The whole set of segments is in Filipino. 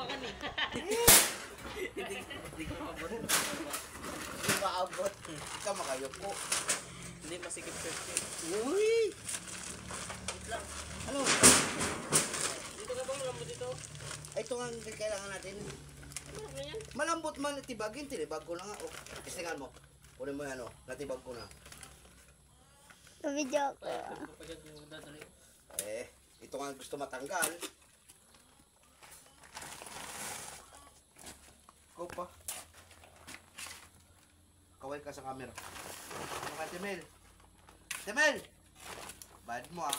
hawakan eh. Hindi ko maabot. Hindi maabot. Ikaw makayoko. Hindi masikip yun. Uy! Wait lang. Ano? Dito ka ba malambot dito? Ay, ito nga ang kailangan natin. Ano na yan? Malambot man natibagin. Tinibag ko na nga. Oh, kistingan mo. Kunin mo yan, oh. Natibag ko na. Video ko. Pagpagyan ko dadali. Ito nga gusto matanggal. Ikaw pa. Kaway ka sa camera. Ano ka, Timel? Timel! Bayad mo, ah.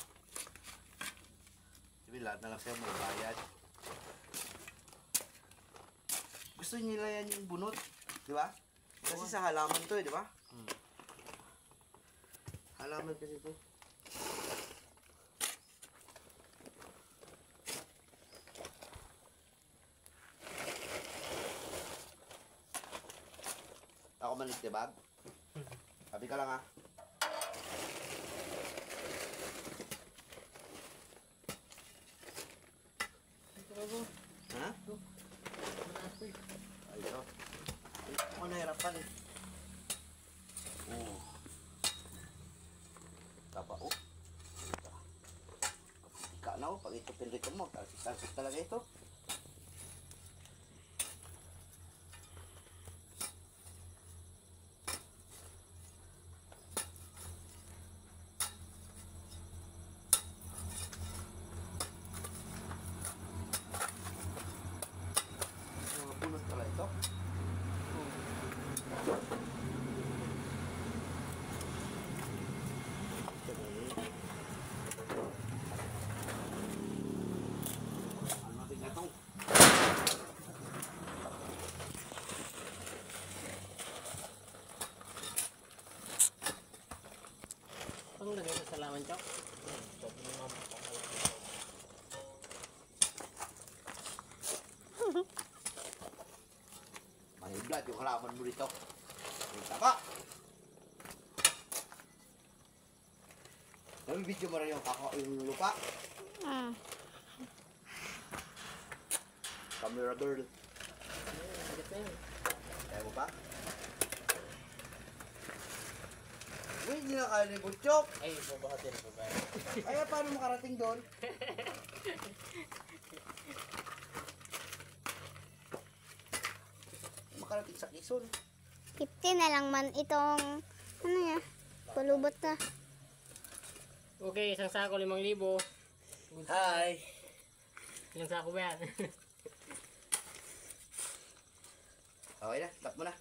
Timel, lahat na lang sa'yo may bayad. Gusto nila yan yung bunot. Di ba? Kasi sa halaman to, di ba? Halaman kasi to. Ako man nagtibag. Sabi ka lang, ha. Ha? Ayun. Ako nahirapan eh. Tapa, oh. Ika na, oh. Pag ito pinrito mo, talsik talaga ito. Bunot pala ito. Ano natin ito? Ang lagay sa salaman, Chok. Maniblat yung halaman mo dito. Tama! Nabibidyo mo rin yung lupa. Camera girl. Kaya mo pa? Uy, hindi na kaya ni Butchok. Ay, babahatin ko ba? Kaya paano makarating doon? Makarating sa Quezon. 50 na lang man itong, ano yan, kulubot na. Okay, isang sako 5,000. Hi! Ilang sako ba yan? Okay na, tap mo na.